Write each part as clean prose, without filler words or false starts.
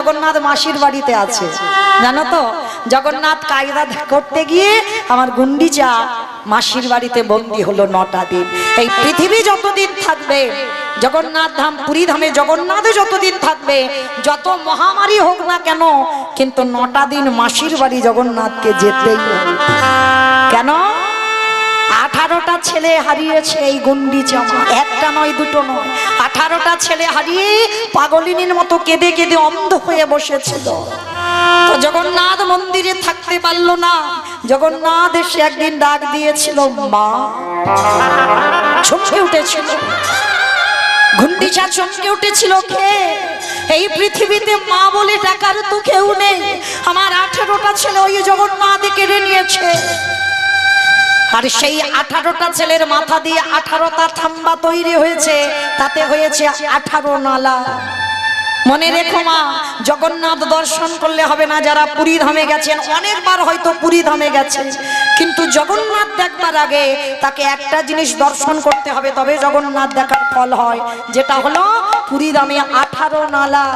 জগন্নাথ মাসির বাড়িতে আছে জানো তো। জগন্নাথ কায়দা করতে গিয়ে আমার গুন্ডিচা মাসির বাড়িতে বন্দী হলো 9টা দিন। এই পৃথিবী যতদিন থাকবে, জগন্নাথ ধাম পুরী ধামে জগন্নাথ যতদিন থাকবে, যত মহামারী হোক না কেন, কিন্তু 9টা দিন মাসির বাড়ি জগন্নাথকে যেতেই হবে। কেন? 18টা ছেলে হারিয়েছে এই গুন্ডিচা মা, একটা নয় দুটো নয়, 18টা ছেলে হারিয়ে পাগলিনীর মতো কেঁদে কেঁদে অন্ধ হয়ে বসেছিল। তো জগন্নাথ মন্দিরে থাকতে পারলো না। জগন্নাথ এসে একদিন ডাক দিয়েছিল মা, চমকে উঠেছিল গুন্ডিচা, চমকে উঠেছিল। কে? এই পৃথিবীতে মা বলে ডাকার তো কেউ নেই। আমার 18টা ছেলে ওই জগন্নাথ কেড়ে নিয়েছে। আর সেই 18টা ছেলের মাথা দিয়ে 18টা থাম্বা তৈরি হয়েছে, তাতে হয়েছে 18 নালা। মনে রেখো মা, জগন্নাথ দর্শন করলে হবে না। যারা পুরী ধামে গেছেন, অনেকবার হয়তো পুরী ধামে গেছেন, কিন্তু জগন্নাথ দেখবার আগে তাকে একটা জিনিস দর্শন করতে হবে, তবে জগন্নাথ দেখার ফল হয়, যেটা হলো পুরী ধামে 18 নালা।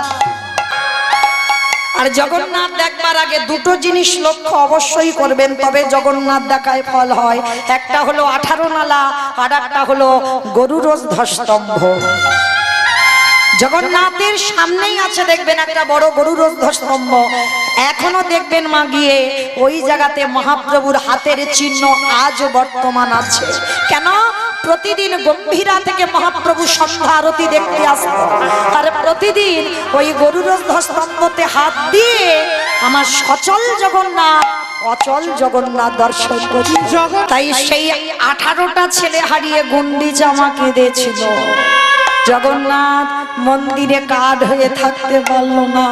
আর জগন্নাথ দেখবার আগে দুটো জিনিস লক্ষ্য অবশ্যই করবেন, তবে জগন্নাথ দেখায় ফল হয়। একটা হলো 18 নালা, আর একটা হলো গরুর ধ্বস্তম্ভ। জগন্নাথের সামনেই আছে দেখবেন একটা বড় গরুর ধ্বস্তম্ভ। এখনো দেখবেন মা গিয়ে ওই জায়গাতে মহাপ্রভুর হাতের চিহ্ন আজ বর্তমান আছে। কেন? প্রতিদিন গম্ভীরা থেকে মহাপ্রভু সন্ধ্যা আরতি দেখতে আসতো, আর প্রতিদিন ওই গরুর ধ্বস্তম্ভতে হাত দিয়ে আমার সচল জগন্নাথ অচল জগন্নাথ দর্শন করি। তাই সেই 18টা ছেলে হারিয়ে গুন্ডিচা মা কেঁদেছিল। জগন্নাথ মন্দিরে কাঠ হয়ে থাকতে পারলো না,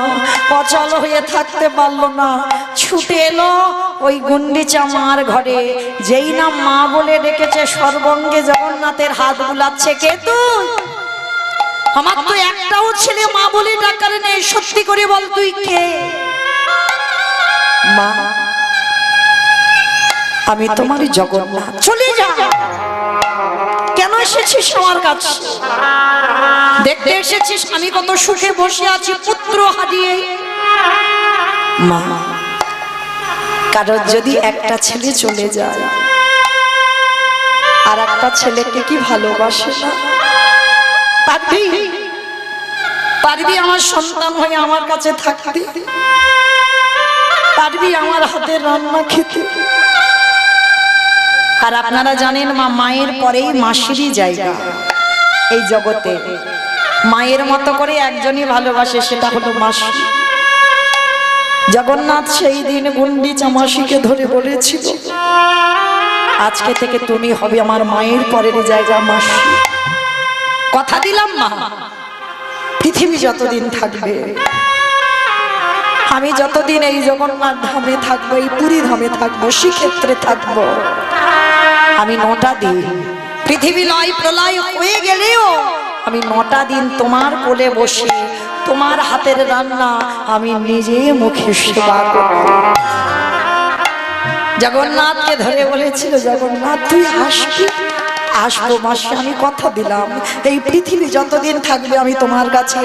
অচল হয়ে থাকতে পারলো না, ছুটে এলো ওই গুন্ডিচা মার ঘরে। যেই না মা বলে ডেকেছে, সর্বঙ্গে জগন্নাথের হাত বুলাচ্ছে। কে তুই? আমার তো একটাও ছেলে মা বলে ডাকার নেই, সত্যি করে বল তুই কে? মা, আমি তোমারই জগন্নাথ। চলে যা। কেন এসেছিস আমার কাছে? দেখতে এসেছিস আমি কত সুখে বসে আছি পুত্র হারিয়ে। মা, কারণ যদি একটা ছেলে চলে যায়, আর একটা ছেলেকে কি ভালোবাসে না? পারবি? পারবি আমার সন্তান হয়ে আমার কাছে থাকতে? পারবি আমার হাতের রান্না খেতে? আর আপনারা জানেন মা, মায়ের পরেই মাসিরই জায়গা এই জগতে। মায়ের মতো করে একজনই ভালোবাসে, সেটা হলো মাসি। জগন্নাথ সেই দিন গুন্ডিচা মাসিকে ধরে বলেছিল, আজকে থেকে তুমি হবে আমার মায়ের পরের জায়গা মাসি। কথা দিলাম মা, পৃথিবী যতদিন থাকবে, আমি যতদিন এই জগন্নাথ ধামে থাকবো, এই পুরী ধামে থাকবো, শ্রীক্ষেত্রে থাকবো, আমি 9টা দিন, পৃথিবী নয় প্রলয় হয়ে গেলেও আমি 9টা দিন তোমার কোলে বসে তোমার হাতের রান্না আমি নিজে মুখে সেবা করব। জগন্নাথকে ধরে বলেছিল, জগন্নাথ তুই আসবি? আসবো মাসি, আমি কথা দিলাম। এই পৃথিবী যতদিন থাকবে আমি তোমার কাছে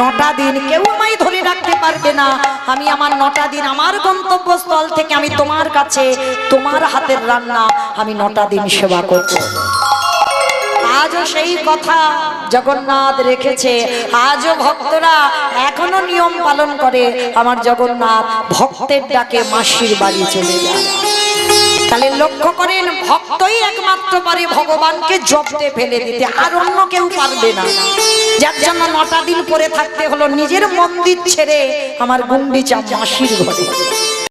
9টা দিন, কেউ আমায় ধরে রাখতে পারবে না। আমি আমার 9টা দিন আমার গন্তব্যস্থল থেকে আমি তোমার কাছে তোমার হাতের রান্না আমি 9টা দিন সেবা করব। আজও সেই কথা জগন্নাথ রেখেছে। আজও ভক্তরা এখনো নিয়ম পালন করে। আমার জগন্নাথ ভক্তের ডাকে মাসির বাড়ি চলে যায়। তাহলে লক্ষ্য করেন, ভক্তই একমাত্র পারে ভগবানকে জব্দে ফেলে দিতে, আর অন্য কেউ পারবে না। যার জন্য 9টা দিন পরে থাকতে হলো নিজের মন্দির ছেড়ে আমার গুন্ডিচা মাসির ঘরে।